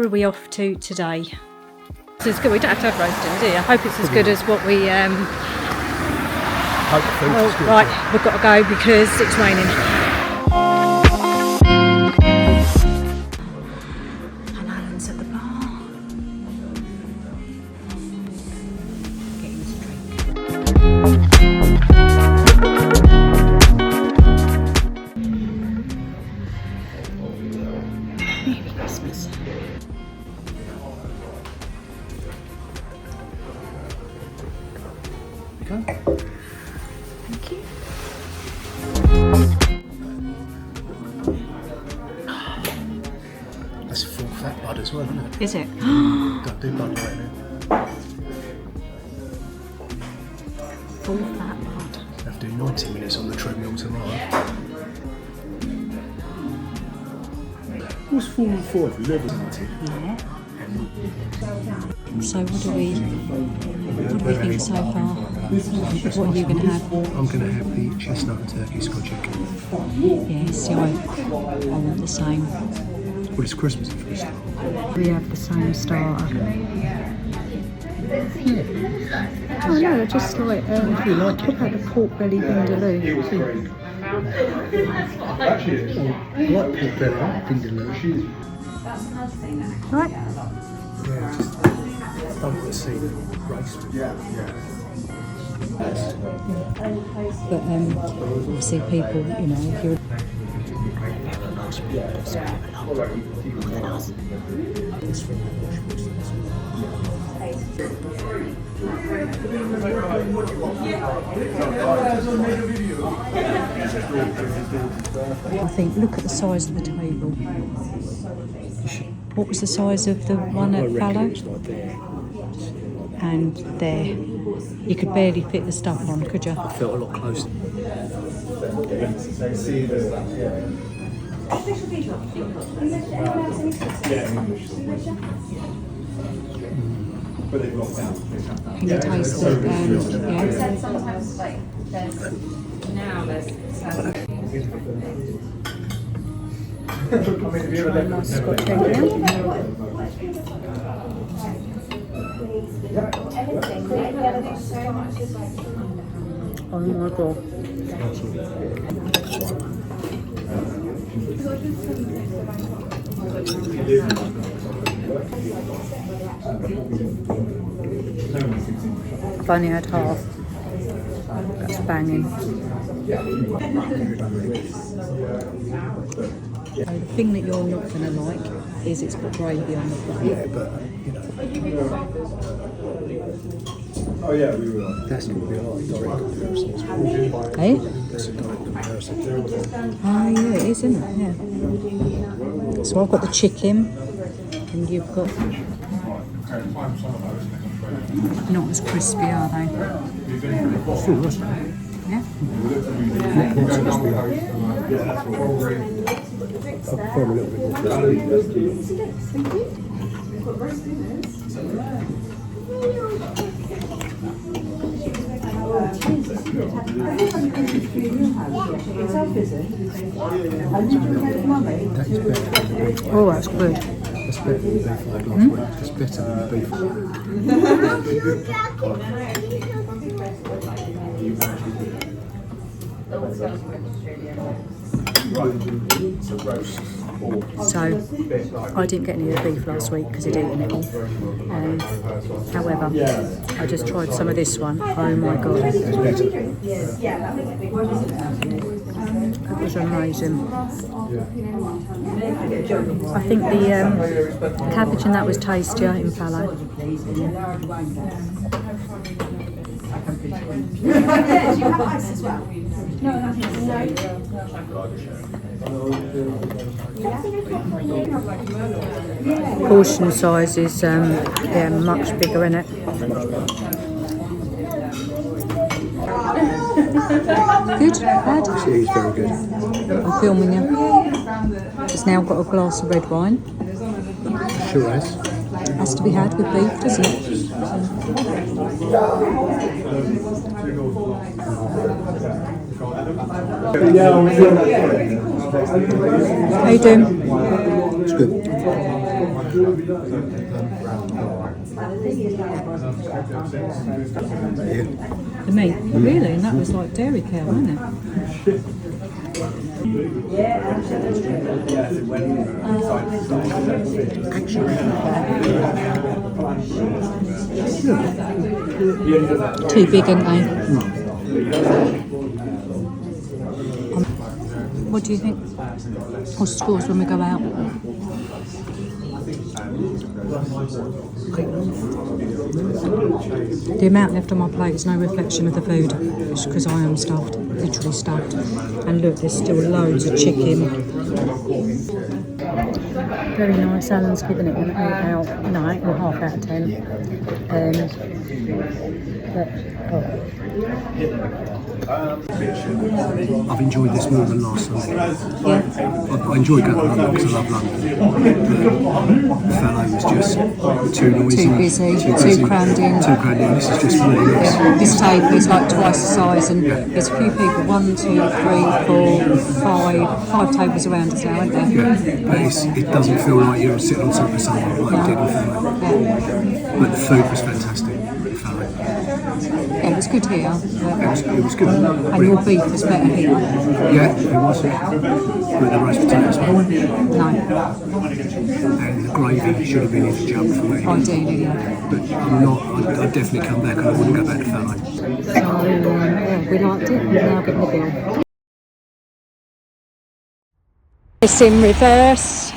are we off to today? So it's good. We don't have to have roasting, do you? I hope it's as good as what we. Hope the food is good. Right, we've got to go because it's raining. And Alan's at the bar. Getting us a drink. Merry Christmas. Okay. Thank you. That's a full fat bud as well, isn't it? Is it? Don't do bud right now. Full fat bud. I have to do 90 minutes on the treadmill tomorrow. What's 4 and 4 if we live in 90? Yeah. So what do we think so far? What are you going to have? I'm going to have the chestnut and turkey scotch egg. Yes, I want the same. Well, it's Christmas for a start. We have the same starter. Oh no, just like you like it? about the pork belly vindaloo. I like pork belly, vindaloo. Right. Yeah, just don't want to see the roast. But obviously people, you know, if you're I think, look at the size of the table. What was the size of the one at Fallow? And there. You could barely fit the stuff on, could you? I felt a lot closer. Can you taste the Oh my god. I've only had half. That's banging. So the thing that you're not going to like is it's got gravy on the front. Yeah, but, you know. Oh yeah, we were. That's going to be a direct comparison. Eh? That's a direct comparison. Oh yeah, it is, isn't it? Yeah. So I've got the chicken and you've got... Not as crispy, are they? Still roasted. Yeah? Not as crispy. I prefer them a little bit more crispy. Oh, that's good. That's better than the beef I had last week. It's better than the beef I So, I didn't get any of the beef last week because I'd eaten it all. However, I just tried some of this one. Oh my god. It was amazing. I think the cabbage and that was tastier in Fallow. Portion size is much bigger, isn't it? Good? Bad? She's very good. I'm filming you. It's now got a glass of red wine. Sure has. Has to be had with beef, doesn't it? How you doing? It's good. The meat? Really? And that was like dairy cow, wasn't it? Too big, aren't they? What do you think? What's the scores when we go out? The amount left on my plate is no reflection of the food. It's because I am stuffed, literally stuffed. And look, there's still loads of chicken. Very nice. Alan's given it an 8 out, no, 8.5 out of 10. I've enjoyed this more than last Sunday. Yeah. I enjoy going to London because I love London. The fellow was just too noisy. Too busy, too crammed in. Too crammed in. This is just really nice. Yeah. This table is like twice the size, and there's a few people. 1, 2, 3, 4, 5 tables around us now, aren't there? Yeah, but it doesn't feel like you're sitting on top of someone like you did with them. But the food was fantastic. Yeah, it was good here. It was good. And your beef was better here. Yeah, it was. But the roast potatoes were. No. And the gravy should have been in the jug for me. Ideally, yeah. But I'm not. I'd definitely come back and I wouldn't go back to Fallow. So, yeah, we liked it. We're now getting the bill. It's in reverse.